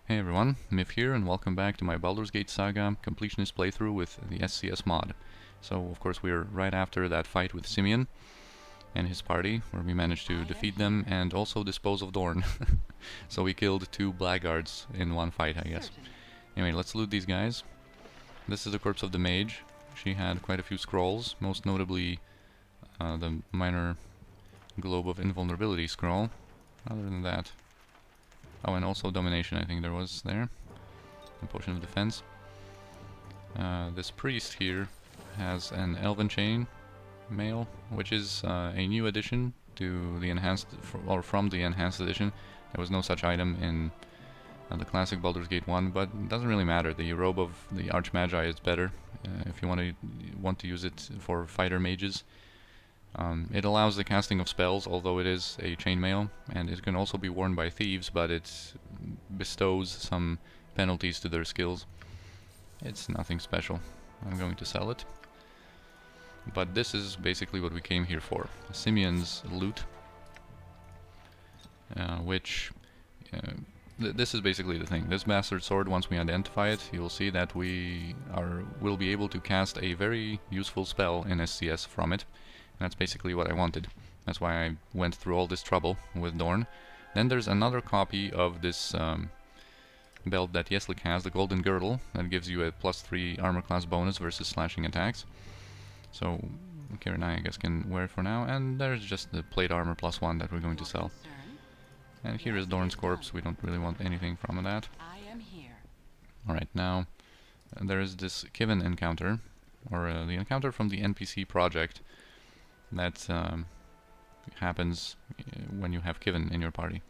Hey everyone, Miff here and welcome back to my Baldur's Gate Saga Completionist playthrough with the SCS mod. So of course we're right after that fight with Simeon and his party, where we managed to defeat them and also dispose of Dorn. So we killed two blackguards in one fight, I guess. Anyway, let's loot these guys. This is the corpse of the mage. She had quite a few scrolls, most notably the minor Globe of Invulnerability scroll. Other than that... Oh, and also Domination, I think there was there. A Potion of Defense. This priest here has an Elven Chain Mail, which is a new addition to the enhanced, or from the enhanced edition. There was no such item in the classic Baldur's Gate 1, but it doesn't really matter. The robe of the Archmagi is better if you want to use it for fighter mages. It allows the casting of spells, although it is a chainmail, and it can also be worn by thieves, but it bestows some penalties to their skills. It's nothing special. I'm going to sell it. But this is basically what we came here for. Simeon's loot, this is basically the thing. This bastard sword, once we identify it, you'll see that will be able to cast a very useful spell in SCS from it. That's basically what I wanted. That's why I went through all this trouble with Dorn. Then there's another copy of this belt that Yeslik has, the Golden Girdle, that gives you a +3 armor class bonus versus slashing attacks. So Kira and I guess can wear it for now. And there's just the plate armor +1 that we're going to sell. And here is Dorn's corpse. We don't really want anything from that. Alright, now there is this Kiven encounter, or the encounter from the NPC Project, that happens when you have Kiven in your party.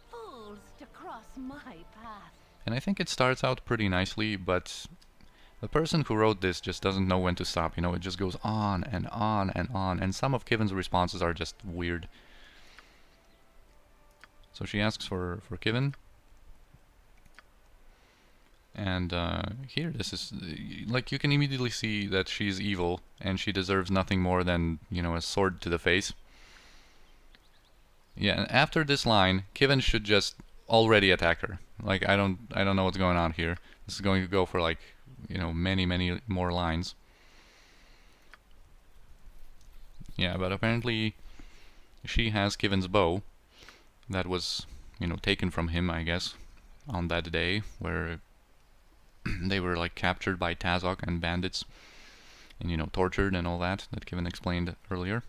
Fools to cross my path. And I think it starts out pretty nicely, but the person who wrote this just doesn't know when to stop. You know, it just goes on and on and on, and some of Kiven's responses are just weird. So she asks for Kiven. And here, this is, like, you can immediately see that she's evil, and she deserves nothing more than, you know, a sword to the face. Yeah, and after this line, Kiven should just already attack her. Like, I don't know what's going on here. This is going to go for, like, you know, many more lines. Yeah, but apparently she has Kiven's bow that was, you know, taken from him, I guess, on that day, where they were like captured by Tazok and bandits and, you know, tortured and all that Kiven explained earlier.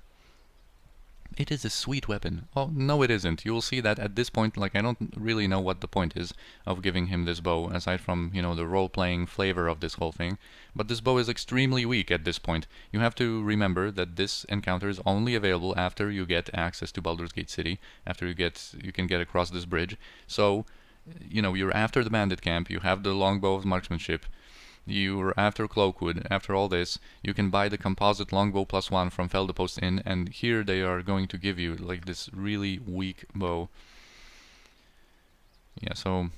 It is a sweet weapon. Oh, no it isn't. You will see that at this point, like, I don't really know what the point is of giving him this bow, aside from, you know, the role-playing flavor of this whole thing. But this bow is extremely weak at this point. You have to remember that this encounter is only available after you get access to Baldur's Gate City, after you can get across this bridge. So, you know, you're after the bandit camp, you have the longbow of marksmanship, you're after Cloakwood. After all this, you can buy the composite longbow +1 from Feldepost Inn, and here they are going to give you like this really weak bow. Yeah, so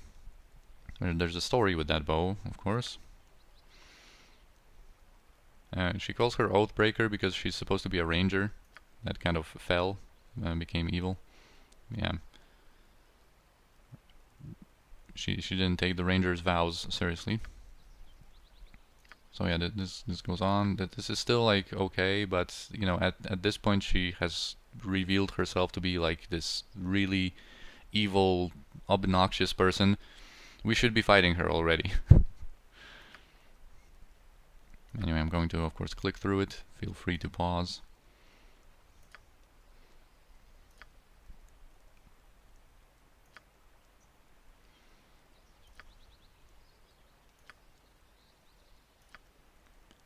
there's a story with that bow, of course. She calls her Oathbreaker because she's supposed to be a ranger that kind of fell and became evil. Yeah. She didn't take the ranger's vows seriously. So yeah, this goes on. That this is still like okay, but you know, at this point she has revealed herself to be like this really evil, obnoxious person. We should be fighting her already. Anyway, I'm going to, of course, click through it. Feel free to pause.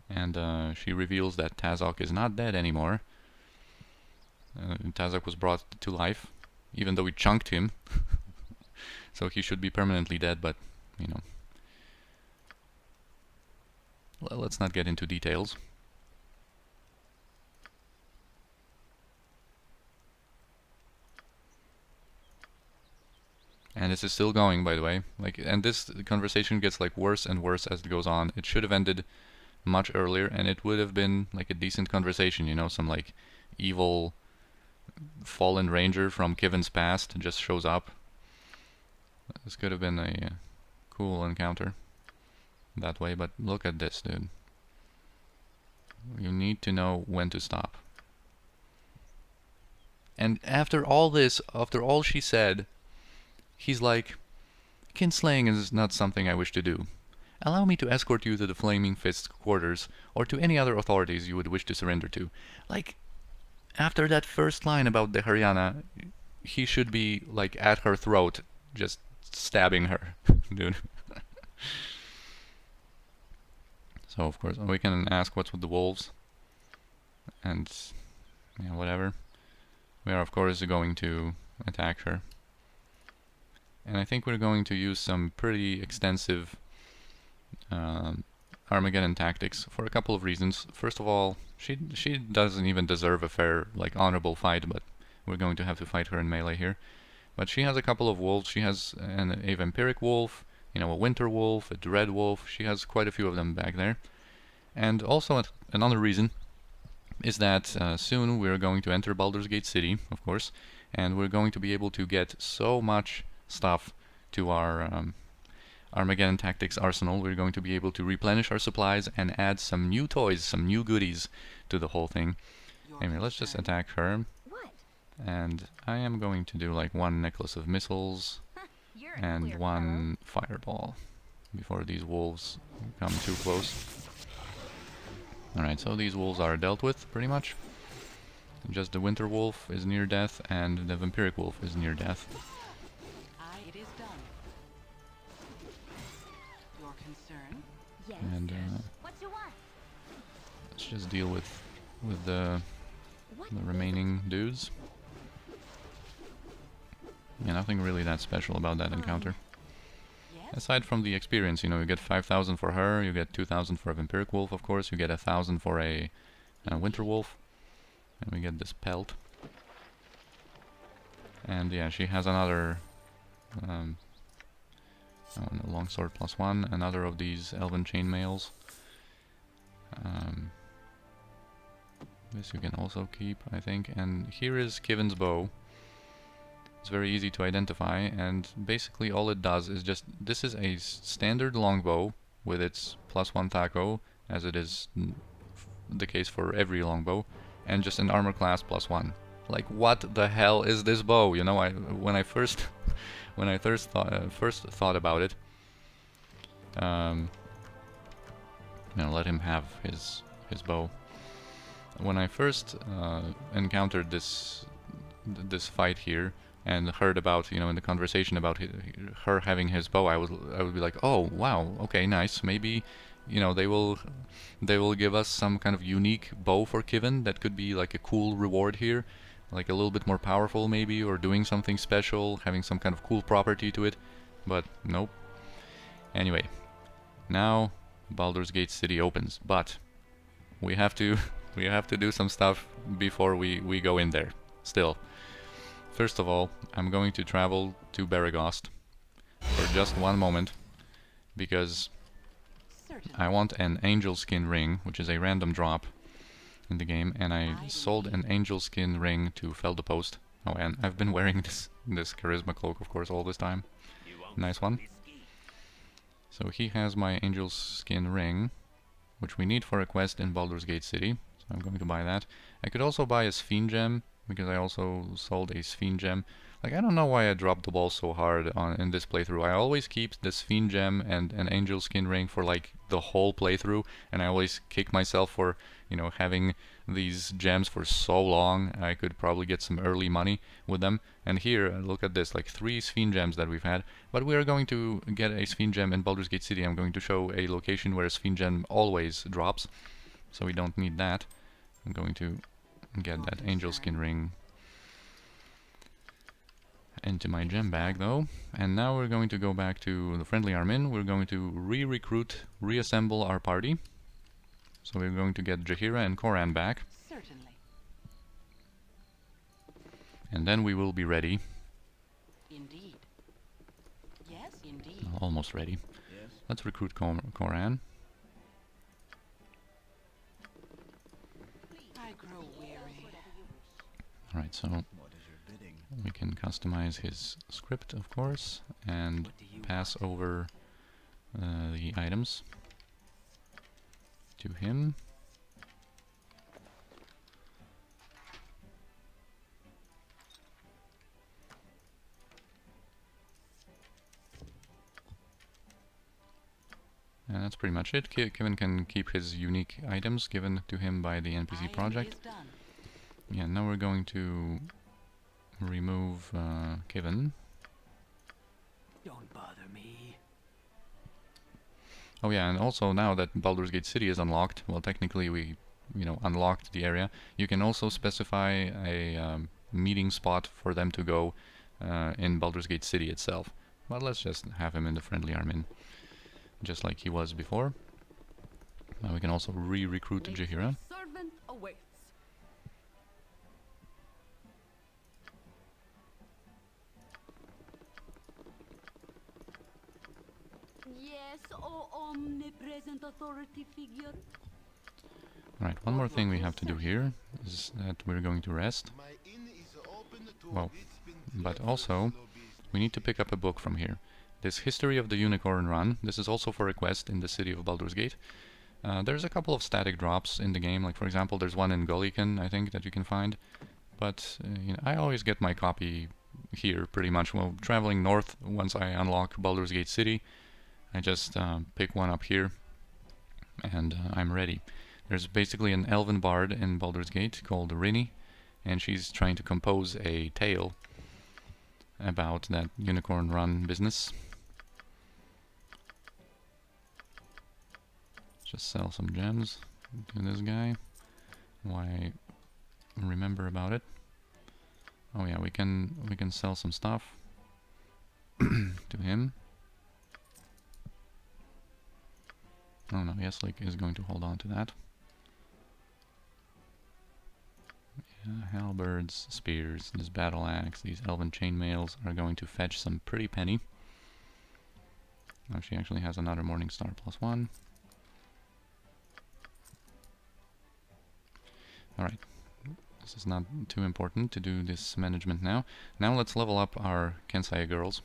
And she reveals that Tazok is not dead anymore. Tazok was brought to life, even though we chunked him. So he should be permanently dead, but, you know. Well, let's not get into details. And this is still going, by the way. Like, and this conversation gets like worse and worse as it goes on. It should have ended much earlier, and it would have been like a decent conversation, you know, some like evil fallen ranger from Kiven's past just shows up. This could have been a cool encounter that way, but look at this, dude. You need to know when to stop. And after all this, after all she said, he's like, kinslaying is not something I wish to do. Allow me to escort you to the Flaming Fist's quarters, or to any other authorities you would wish to surrender to. Like, after that first line about the Haryana, he should be, like, at her throat, just stabbing her, dude. So, of course, we can ask what's with the wolves. And, yeah, whatever. We are, of course, going to attack her. And I think we're going to use some pretty extensive Armageddon tactics for a couple of reasons. First of all, she doesn't even deserve a fair, like, honorable fight, but we're going to have to fight her in melee here. But she has a couple of wolves. She has a vampiric wolf, you know, a winter wolf, a dread wolf. She has quite a few of them back there. And also another reason is that soon we're going to enter Baldur's Gate City, of course, and we're going to be able to get so much stuff to our Armageddon Tactics arsenal. We're going to be able to replenish our supplies and add some new toys, some new goodies to the whole thing. Anyway, let's just attack her. And I am going to do like one necklace of missiles and one fireball before these wolves come too close. Alright, so these wolves are dealt with, pretty much. Just the winter wolf is near death, and the vampiric wolf is near death. It is done. Your concern? Yes. And What you want? let's just deal with the remaining dudes. Yeah, nothing really that special about that encounter. Yes. Aside from the experience, you know, you get 5,000 for her, you get 2,000 for a vampiric wolf, of course, you get 1,000 for a winter wolf, and we get this pelt. And yeah, she has another longsword +1, another of these elven chainmails. This you can also keep, I think. And here is Kivin's bow. It's very easy to identify, and basically all it does is just, this is a standard longbow with its +1 taco, as it is the case for every longbow, and just an armor class +1. Like, what the hell is this bow? You know, when I first thought about it, you know, let him have his bow. When I first encountered this fight here, and heard about, you know, in the conversation about her having his bow, I would be like, oh wow, okay, nice. Maybe, you know, they will give us some kind of unique bow for Kivin that could be like a cool reward here, like a little bit more powerful maybe, or doing something special, having some kind of cool property to it. But nope. Anyway, now Baldur's Gate City opens, but we have to do some stuff before we go in there. Still. First of all, I'm going to travel to Baragost for just one moment, because I want an angel skin ring, which is a random drop in the game, and I sold an angel skin ring to Feldepost. Oh, and I've been wearing this charisma cloak, of course, all this time. Nice one. So he has my angel skin ring, which we need for a quest in Baldur's Gate City, so I'm going to buy that. I could also buy a Sphene gem, because I also sold a Sphene gem. Like, I don't know why I dropped the ball so hard in this playthrough. I always keep the Sphene gem and an angel skin ring for like the whole playthrough, and I always kick myself for, you know, having these gems for so long. I could probably get some early money with them. And here, look at this, like 3 Sphene gems that we've had. But we are going to get a Sphene gem in Baldur's Gate City. I'm going to show a location where a Sphene gem always drops, so we don't need that. I'm going to get that angel skin ring into my gem bag though, and now we're going to go back to the friendly Armin. We're going to reassemble our party. So we're going to get Jaheira and Koran back. Certainly. And then we will be ready. Indeed. Yes, indeed. Almost ready. Yes. Let's recruit Koran. I grow weary. Alright, so What is your bidding? we can customize his script, of course, and pass over the items to him. And that's pretty much it. Kevin can keep his unique items given to him by the NPC project. Yeah, now we're going to remove Kevin. Don't bother me. Oh yeah, and also now that Baldur's Gate City is unlocked, well technically we, unlocked the area, you can also specify a meeting spot for them to go in Baldur's Gate City itself. But let's just have him in the friendly army, just like he was before. Now we can also re-recruit Jaheira. Servant awaits. Yes, oh omnipresent authority figure. Right, one more thing we have to do here is that we're going to rest. Well, but also we need to pick up a book from here. This History of the Unicorn Run, this is also for a quest in the city of Baldur's Gate. There's a couple of static drops in the game, like for example there's one in Gulliken, I think, that you can find. But I always get my copy here pretty much while traveling north. Once I unlock Baldur's Gate City, I just pick one up here and I'm ready. There's basically an elven bard in Baldur's Gate called Rini, and she's trying to compose a tale about that unicorn run business. Just sell some gems to this guy. Why remember about it? Oh yeah, we can sell some stuff to him. Oh no, Yeslik is going to hold on to that. Yeah, halberds, spears, this battle axe, these elven chainmails are going to fetch some pretty penny. Now she actually has another Morningstar +1. Alright, this is not too important to do this management now. Now let's level up our Kensai girls.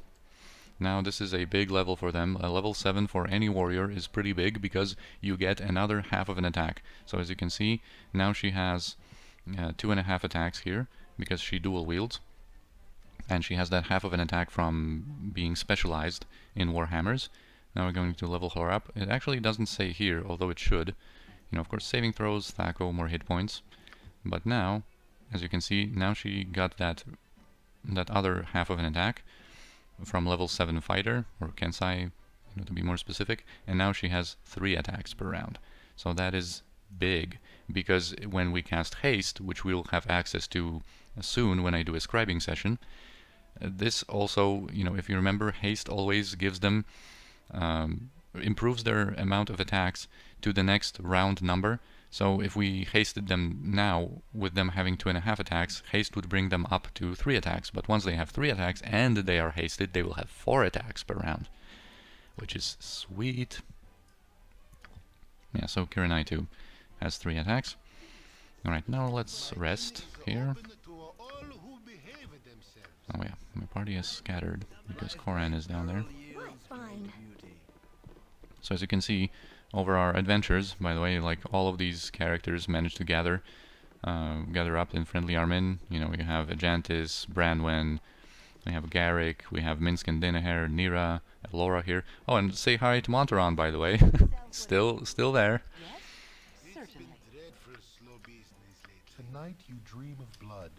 Now this is a big level for them. A level 7 for any warrior is pretty big because you get another half of an attack. So as you can see, now she has 2.5 attacks here because she dual wields. And she has that half of an attack from being specialized in Warhammers. Now we're going to level her up. It actually doesn't say here, although it should. Of course, saving throws, Thaco, more hit points. But now, as you can see, now she got that other half of an attack from level 7 fighter, or Kensai, to be more specific, and now she has 3 attacks per round. So that is big, because when we cast haste, which we'll have access to soon when I do a scribing session, this also, if you remember, haste always gives them, improves their amount of attacks to the next round number. So if we hasted them now, with them having 2.5 attacks, haste would bring them up to 3 attacks. But once they have 3 attacks and they are hasted, they will have 4 attacks per round, which is sweet. Yeah, so Kirinai too has 3 attacks. Alright, now let's rest here. Oh yeah, my party is scattered because Koran is down there. Fine. So as you can see, over our adventures, by the way, like all of these characters managed to gather up in friendly Armin. We have Ajantis, Branwen, we have Garrick, we have Minsk and Dinaher, Nira, Laura here. Oh, and say hi to Montaron, by the way. still there. Yes, certainly. Tonight you dream of blood.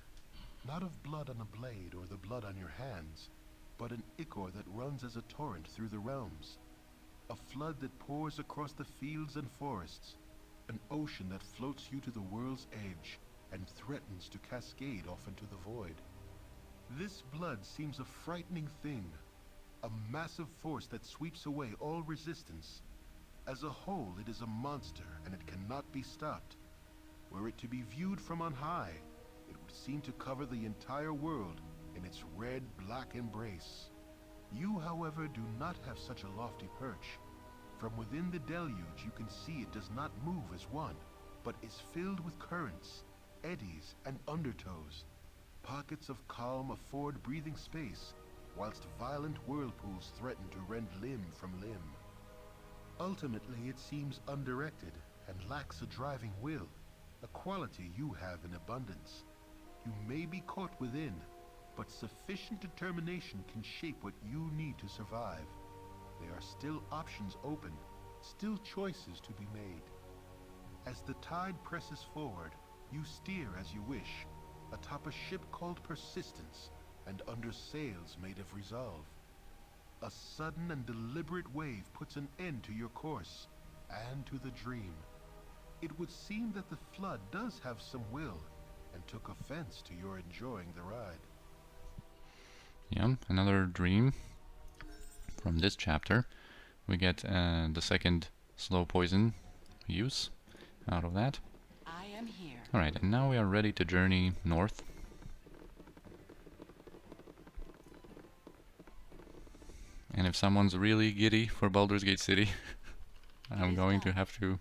Not of blood on a blade or the blood on your hands, but an ichor that runs as a torrent through the realms. A flood that pours across the fields and forests. An ocean that floats you to the world's edge and threatens to cascade off into the void. This blood seems a frightening thing. A massive force that sweeps away all resistance. As a whole, it is a monster and it cannot be stopped. Were it to be viewed from on high, it would seem to cover the entire world in its red-black embrace. You, however, do not have such a lofty perch. From within the deluge you can see it does not move as one, but is filled with currents, eddies, and undertows. Pockets of calm afford breathing space, whilst violent whirlpools threaten to rend limb from limb. Ultimately, it seems undirected and lacks a driving will, a quality you have in abundance. You may be caught within, but sufficient determination can shape what you need to survive. There are still options open, still choices to be made. As the tide presses forward, you steer as you wish, atop a ship called Persistence, and under sails made of resolve. A sudden and deliberate wave puts an end to your course, and to the dream. It would seem that the flood does have some will, and took offense to your enjoying the ride. Yeah, another dream from this chapter. We get the second slow poison use out of that. I am here. Alright, and now we are ready to journey north. And if someone's really giddy for Baldur's Gate City, I'm going to have to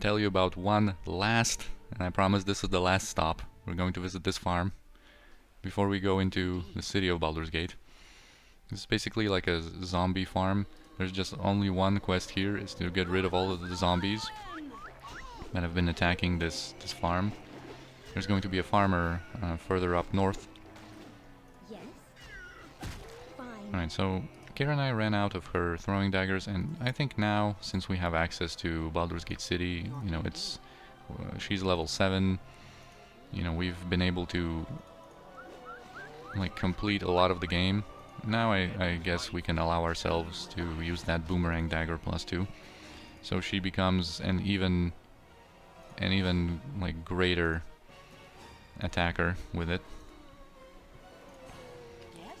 tell you about one last, and I promise this is the last stop. We're going to visit this farm before we go into the city of Baldur's Gate. It's basically like a zombie farm. There's just only one quest here, is to get rid of all of the zombies that have been attacking this farm. There's going to be a farmer further up north. Yes. Fine. Alright, so Kira and I ran out of her throwing daggers, and I think now, since we have access to Baldur's Gate City, you know, it's she's level 7. You know, we've been able to like complete a lot of the game. Now I guess we can allow ourselves to use that boomerang dagger +2. So she becomes an even like greater attacker with it.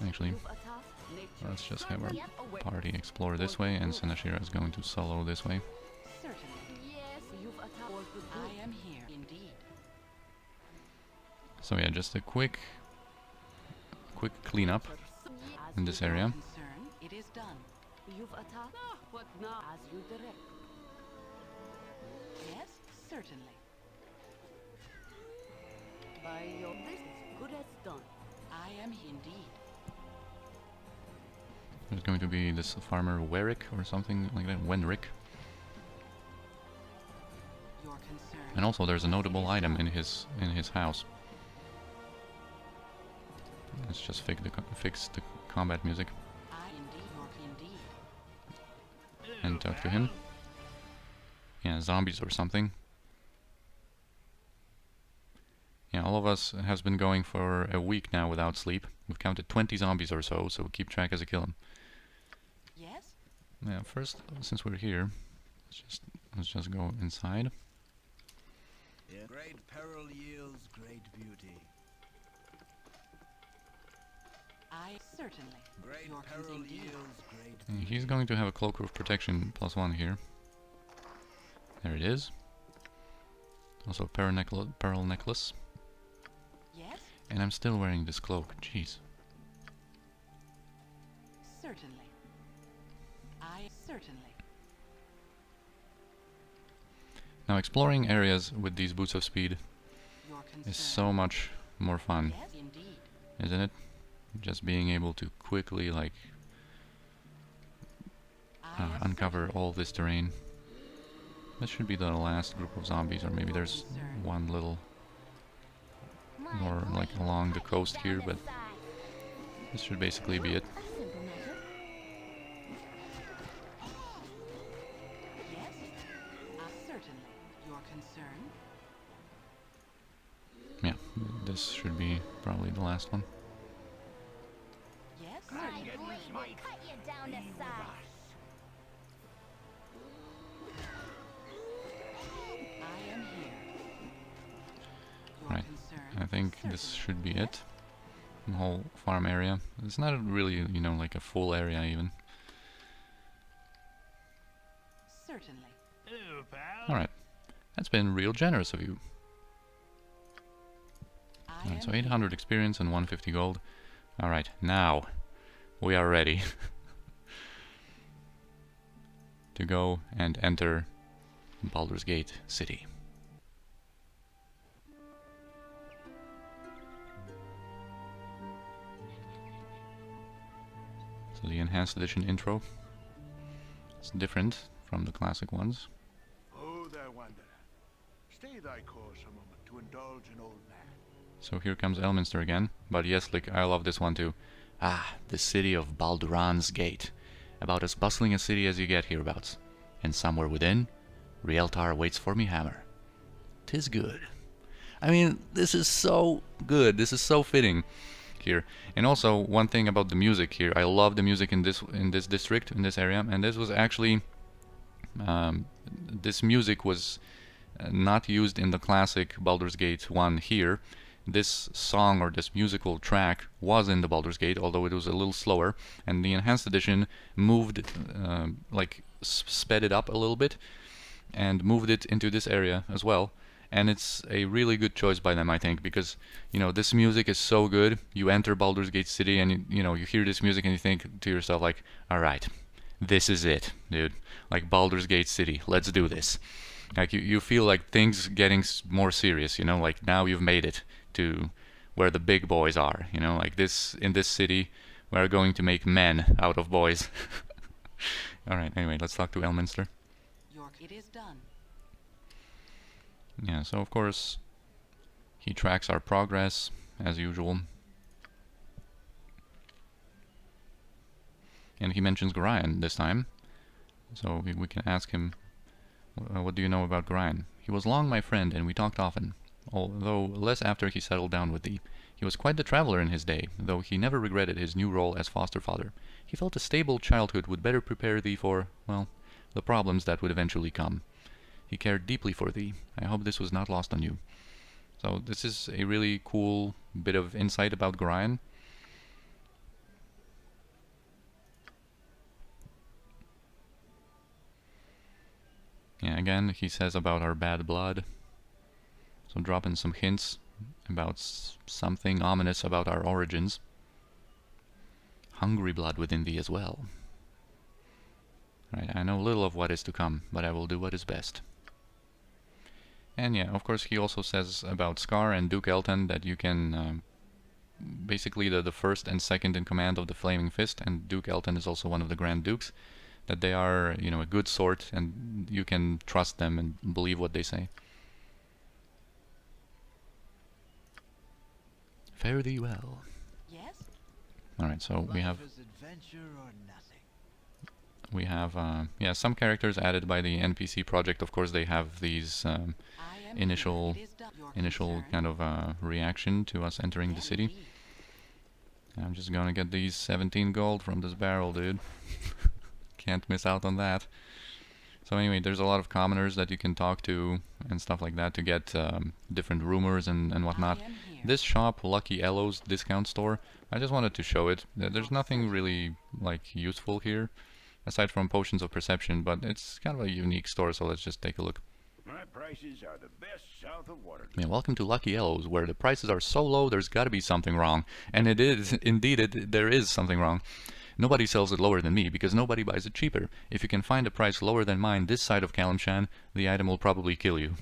Actually, let's just have our party explore this way, and Senashira is going to solo this way. Certainly. Yes, you've attacked. I am here, indeed. So yeah, just a quick cleanup in this area. Concern, it is done. You've attacked. What now? As you direct. Yes, certainly. By your this is good as done. I am indeed. There's going to be this farmer Werrick or something like that, Wenrick. Your concern. And also there's a notable item in his house. Let's just fix the combat music I indeed. and talk to him. Yeah, zombies or something. Yeah, all of us has been going for a week now without sleep. We've counted 20 zombies or so, so keep track as I kill them. Yes. Yeah, first, since we're here, let's just go inside. Yeah. Great peril yields great beauty. I certainly. Great Your peril indeed. yields great And beauty. he's going to have a cloak of protection +1 here. There it is. Also peril necklace. Yes, And I'm still wearing this cloak. Jeez. certainly. I certainly. Now exploring areas with these boots of speed Your concern. is so much more fun, Yes, indeed. isn't it? Just being able to quickly like I am uncover certainly. all this terrain. This should be the last group of zombies, or maybe there's one little more like along the coast here, but this should basically be it. A simple matter. Yes, certainly. Your concern. Yeah, this should be probably the last one. Yes, My certainly. blade will cut you down to size. I am here. Your Right. concern. I think this should be it. The whole farm area. It's not really, you know, like a full area even. Certainly. Hello, pal. Alright. That's been real generous of you. I Alright, am so here. 800 experience and 150 gold. Alright, now we are ready to go and enter Baldur's Gate City. So the enhanced edition intro. It's different from the classic ones. Oh, there, wanderer. Stay thy course a moment to indulge an old man. So here comes Elminster again. But yes, like, I love this one too. Ah, the city of Balduran's Gate. About as bustling a city as you get hereabouts. And somewhere within, Rieltar waits for me hammer. 'Tis good. I mean, this is so good. This is so fitting here. And also, one thing about the music here. I love the music in this district, in this area. And this was actually... this music was not used in the classic Baldur's Gate 1 here. This song or this musical track was in the Baldur's Gate, although it was a little slower, and the enhanced edition moved, like sped it up a little bit and moved it into this area as well. And it's a really good choice by them, I think, because, you know, this music is so good. You enter Baldur's Gate City and you know, you hear this music and you think to yourself like, all right, this is it, dude. Like Baldur's Gate City, let's do this. Like you feel like things getting more serious, you know, like now you've made it to where the big boys are, you know, like this, in this city we're going to make men out of boys. Alright, anyway, let's talk to Elminster. It is done. Yeah, so of course he tracks our progress as usual. And he mentions Gorion this time. So we can ask him, what do you know about Gorion? He was long my friend and we talked often, although less after he settled down with thee. He was quite the traveller in his day, though he never regretted his new role as foster father. He felt a stable childhood would better prepare thee for, well, the problems that would eventually come. He cared deeply for thee. I hope this was not lost on you. So this is a really cool bit of insight about Gorion. Yeah, again, he says about our bad blood. So dropping some hints about something ominous about our origins. Hungry blood within thee as well. Right, I know little of what is to come, but I will do what is best. And yeah, of course, he also says about Scar and Duke Elton that you can... basically the first and second in command of the Flaming Fist, and Duke Elton is also one of the Grand Dukes, that they are, you know, a good sort, and you can trust them and believe what they say. Fare thee well. Yes? Alright, so we have... Life is adventure or nothing. We have, yeah, some characters added by the NPC project. Of course, they have these initial kind of reaction to us entering the city. I'm just gonna get these 17 gold from this barrel, dude. Can't miss out on that. So anyway, there's a lot of commoners that you can talk to and stuff like that to get different rumors and whatnot. This shop, Lucky Elo's discount store, I just wanted to show it. There's nothing really like useful here aside from potions of perception, but it's kind of a unique store, so let's just take a look. My prices are the best south of Waterloo. Yeah, welcome to Lucky Elo's, where the prices are so low there's gotta be something wrong. And it is, indeed, there is something wrong. Nobody sells it lower than me, because nobody buys it cheaper. If you can find a price lower than mine this side of Kalimshan, the item will probably kill you.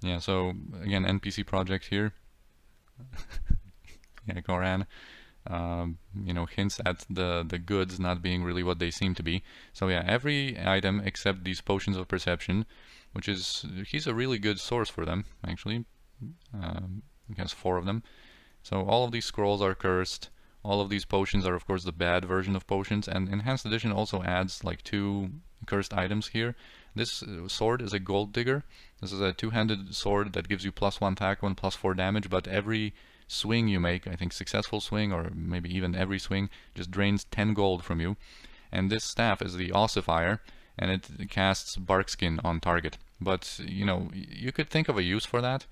Yeah, so, again, NPC project here. Yeah, Goran. You know, hints at the goods not being really what they seem to be. So yeah, every item except these potions of perception, which is, he's a really good source for them, actually. He has 4 of them. So all of these scrolls are cursed. All of these potions are, of course, the bad version of potions. And Enhanced Edition also adds like 2 cursed items here. This sword is a gold digger. This is a 2-handed sword that gives you +1 attack and +4 damage, but every swing you make, I think successful swing or maybe even every swing, just drains 10 gold from you. And this staff is the Ossifier, and it casts Barkskin on target. But, you know, you could think of a use for that,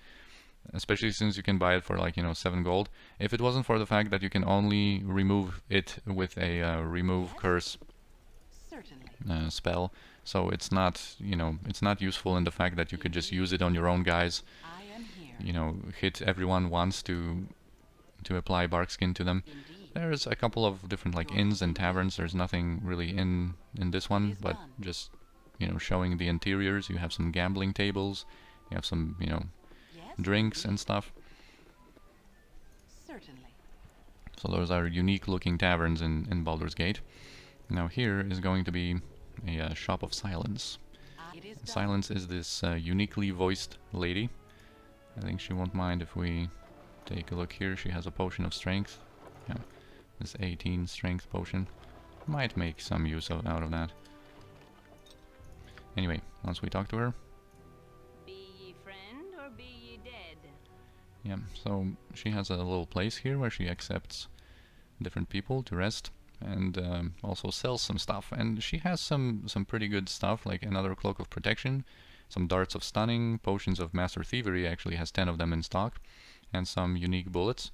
especially since you can buy it for like, you know, 7 gold. If it wasn't for the fact that you can only remove it with a remove curse spell, so it's not, you know, it's not useful in the fact that you could just use it on your own guys. You know, hit everyone once to apply Barkskin to them. There's a couple of different like inns and taverns. There's nothing really in this one, but just, you know, showing the interiors. You have some gambling tables. You have some, you know, drinks and stuff. Certainly. So those are unique looking taverns in Baldur's Gate. Now here is going to be a shop of silence. It is done. Silence is this uniquely voiced lady. I think she won't mind if we take a look here. She has a potion of strength. Yeah, this 18 strength potion. Might make some use out of that. Anyway, once we talk to her. Be ye friend or be ye dead? Yeah, so she has a little place here where she accepts different people to rest and also sells some stuff. And she has some pretty good stuff, like another cloak of protection, some darts of stunning, potions of master thievery, actually has 10 of them in stock, and some unique bullets.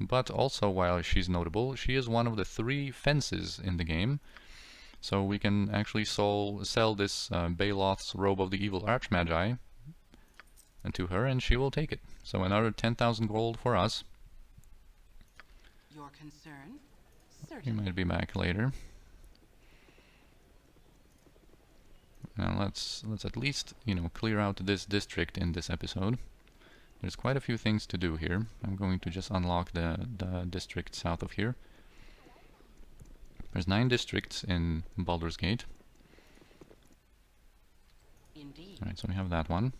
But also, while she's notable, she is one of the 3 fences in the game. So we can actually sell this Baloth's Robe of the Evil Archmagi to her, and she will take it. So another 10,000 gold for us. Your concern? We Certainly. might be back later. Now let's at least, you know, clear out this district in this episode. There's quite a few things to do here. I'm going to just unlock the district south of here. There's 9 districts in Baldur's Gate. Indeed. Alright, so we have that one.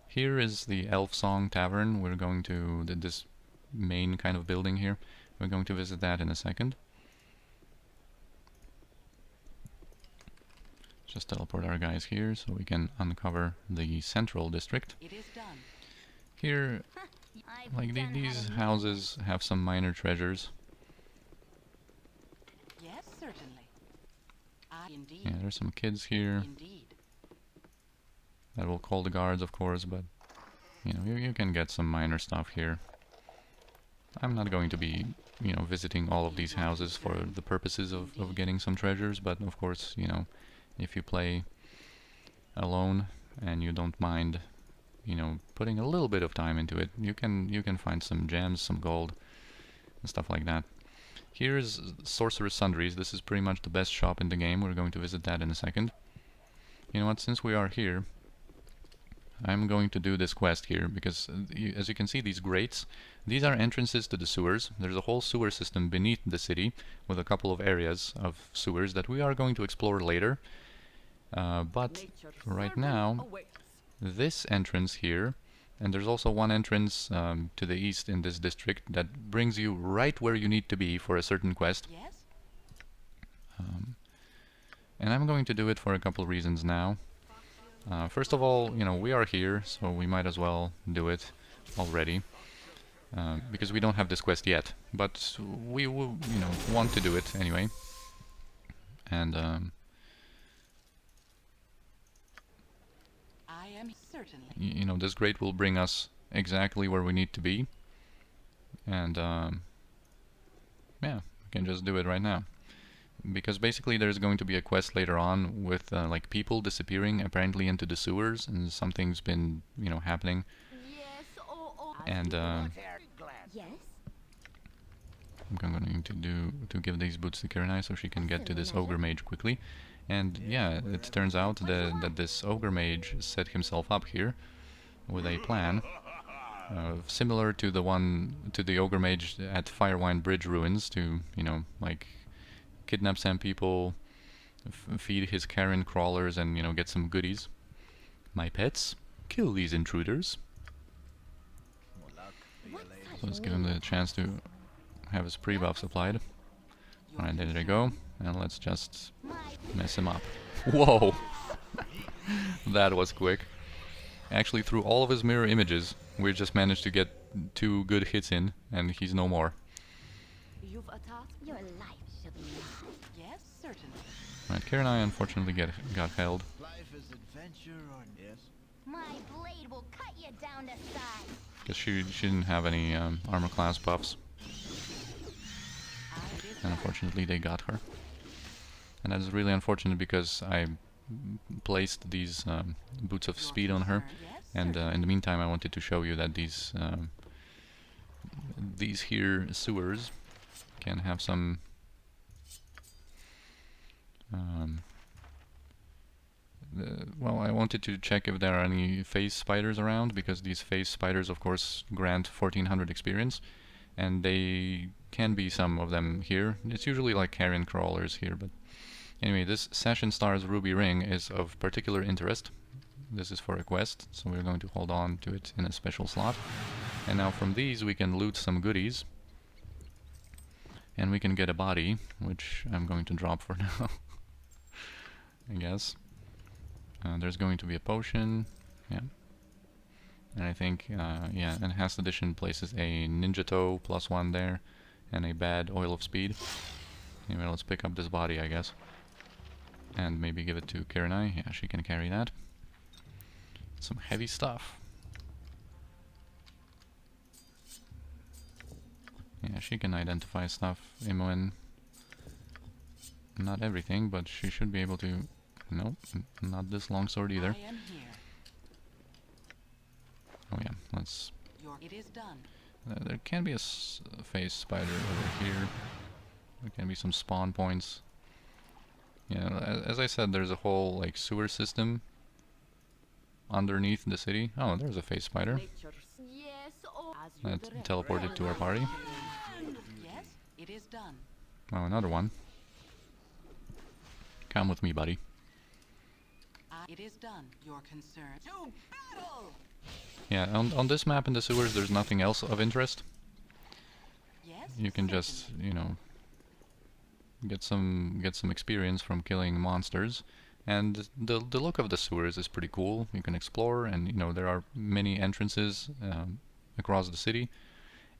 Here is the Elf Song Tavern. We're going to this main kind of building here. We're going to visit that in a second. Just teleport our guys here so we can uncover the central district. It is done. Here, I've like done these had houses have some minor treasures. Yes, certainly. Indeed. Yeah, there's some kids here. Indeed. That will call the guards, of course, but you know, you can get some minor stuff here. I'm not going to be, you know, visiting all of these houses for the purposes of getting some treasures, but of course, you know, if you play alone and you don't mind, you know, putting a little bit of time into it, you can find some gems, some gold, and stuff like that. Here's Sorcerer's Sundries. This is pretty much the best shop in the game. We're going to visit that in a second. You know what, since we are here, I'm going to do this quest here, because as you can see, these grates, these are entrances to the sewers. There's a whole sewer system beneath the city, with a couple of areas of sewers that we are going to explore later. But right now, this entrance here, and there's also one entrance to the east in this district that brings you right where you need to be for a certain quest. Yes? And I'm going to do it for a couple of reasons now. First of all, you know, we are here, so we might as well do it already. Because we don't have this quest yet, but we will, you know, want to do it anyway. And I am certainly. you know, this grate will bring us exactly where we need to be. And yeah, we can just do it right now. Because basically there's going to be a quest later on with like people disappearing apparently into the sewers, and something's been, you know, happening. Yes, oh. And Yes? I'm going to give these boots to Kiranai so she can get to this ogre mage quickly. And yeah, it turns out that this ogre mage set himself up here with a plan similar to the ogre mage at Firewine Bridge ruins, to, you know, like kidnap some people, feed his Karen crawlers, and, you know, get some goodies. My pets, kill these intruders. So let's give him the chance to have his pre-buffs applied. Alright, there they go. And let's just mess him up. Whoa! That was quick. Actually, through all of his mirror images, we just managed to get 2 good hits in, and he's no more. You've a task? Your life shall be mine. Yes, certainly. Alright, Kiranai unfortunately got held. Life is adventure or yes? My blade will cut you down to size. Because she didn't have any armor class buffs. And unfortunately they got her. And that is really unfortunate because I placed these boots of speed on her. And in the meantime I wanted to show you that these here sewers can have some well, I wanted to check if there are any phase spiders around, because these phase spiders of course grant 1400 experience, and they can be some of them here. It's usually like carrion crawlers here, but anyway, this Session Star's ruby ring is of particular interest. This is for a quest, so we're going to hold on to it in a special slot. And now from these we can loot some goodies. And we can get a body, which I'm going to drop for now, I guess. There's going to be a potion, yeah. And I think, yeah, Enhanced Edition places a Ninja Toe +1 there, and a bad Oil of Speed. Anyway, let's pick up this body, I guess. And maybe give it to Kiranai. Yeah, she can carry that. Some heavy stuff. Yeah, she can identify stuff. Imoen. Not everything, but she should be able to... Nope, not this longsword either. I am here. Oh yeah, let's... It is done. there can be a phase spider over here. There can be some spawn points. Yeah, as I said, there's a whole like sewer system underneath the city. Oh, there's a phase spider Yes, oh. that teleported to our party. Yes, it is done. Oh, another one. Come with me, buddy. It is done. Your concern. To battle! Yeah, on this map in the sewers, there's nothing else of interest. Yes. You can just, you know, get some experience from killing monsters. And the look of the sewers is pretty cool. You can explore, and you know there are many entrances across the city,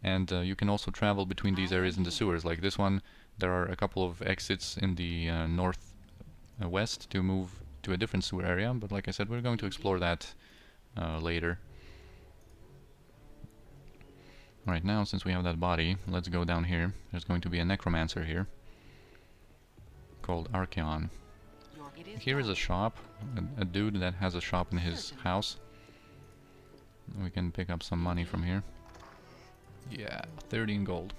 and you can also travel between these areas in the sewers. Like this one, there are a couple of exits in the north-west to move to a different sewer area. But like I said, we're going to explore that later. Right now, since we have that body, let's go down here. There's going to be a necromancer here called Archeon. Here is a shop, a dude that has a shop in his house. We can pick up some money from here. Yeah, 13 gold.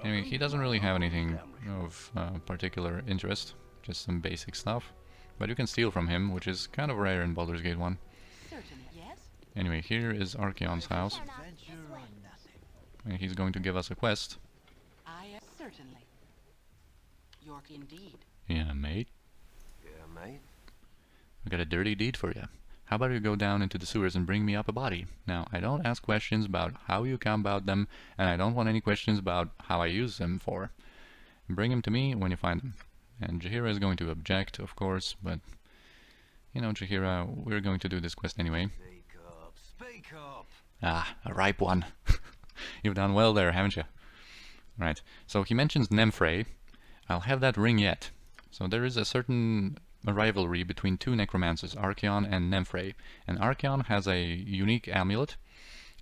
Anyway, he doesn't really have anything of particular interest, just some basic stuff. But you can steal from him, which is kind of rare in Baldur's Gate 1. Anyway, here is Archeon's house. And he's going to give us a quest. Certainly. York indeed. Yeah, mate. Yeah, mate. I got a dirty deed for you. How about you go down into the sewers and bring me up a body? Now, I don't ask questions about how you come about them, and I don't want any questions about how I use them for. Bring him to me when you find them. And Jaheira is going to object, of course, but... You know, Jaheira, we're going to do this quest anyway. Speak up, speak up. Ah, a ripe one. You've done well there, haven't you? Right, so he mentions Nemfrey. I'll have that ring yet. So there is a certain rivalry between two necromancers, Archeon and Nemfrey. And Archeon has a unique amulet,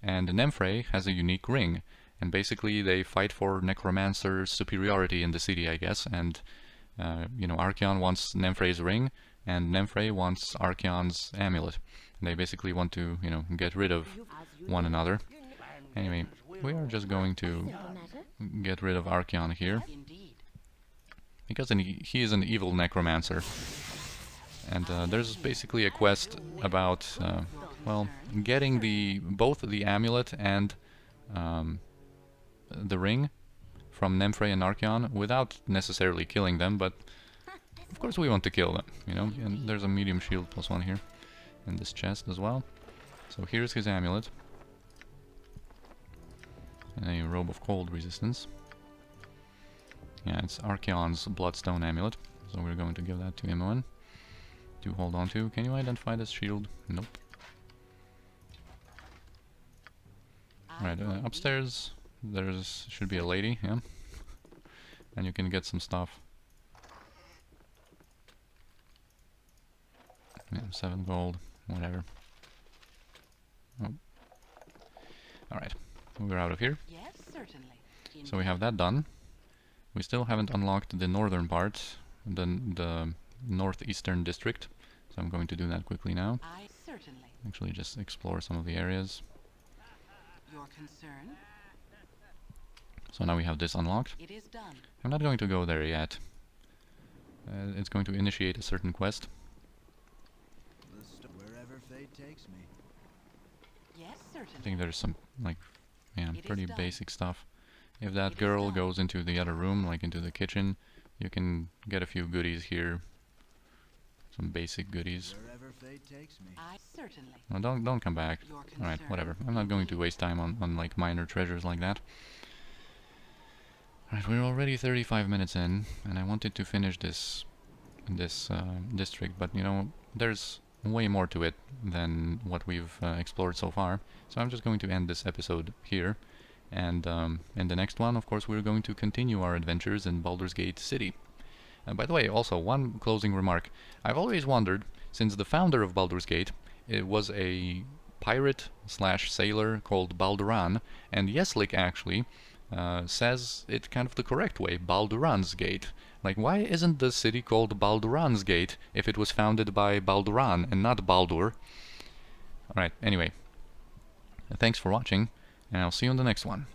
and Nemfrey has a unique ring. And basically they fight for necromancer superiority in the city, I guess. And, you know, Archeon wants Nemfrey's ring, and Nemfrey wants Archeon's amulet. And they basically want to, you know, get rid of one another. Anyway, we are just going to get rid of Archeon here. Because he is an evil necromancer. And there's basically a quest about, well, getting both the amulet and the ring from Nemfrey and Archeon without necessarily killing them, but of course we want to kill them, you know. And there's a medium shield +1 here in this chest as well. So here's his amulet. And a robe of cold resistance. Yeah, it's Archeon's bloodstone amulet, so we're going to give that to Imoen to hold on to. Can you identify this shield? Nope. Right, upstairs there's should be a lady, yeah. And you can get some stuff. Yeah, 7 gold, whatever. Oh. Alright, we're out of here. Yes, certainly. So we have that done. We still haven't unlocked the northern part, the northeastern district. So I'm going to do that quickly now. Actually, just explore some of the areas. Your concern? So now we have this unlocked. It is done. I'm not going to go there yet. It's going to initiate a certain quest. Wherever fate takes me. Yes, certainly. I think there's some, like, yeah, pretty basic stuff. If that girl goes into the other room, like into the kitchen, you can get a few goodies here. Some basic goodies. Wherever fate takes me. I certainly. No, don't come back. Your Alright, concern. whatever. I'm not going to waste time on like minor treasures like that. Alright, we're already 35 minutes in, and I wanted to finish this district, but you know, there's way more to it than what we've explored so far. So I'm just going to end this episode here. And in the next one, of course, we're going to continue our adventures in Baldur's Gate City. By the way, also, one closing remark. I've always wondered, since the founder of Baldur's Gate it was a pirate slash sailor called Balduran, and Yeslik actually says it kind of the correct way, Balduran's Gate. Like, why isn't the city called Balduran's Gate if it was founded by Balduran and not Baldur? Alright, anyway. Thanks for watching, and I'll see you on the next one.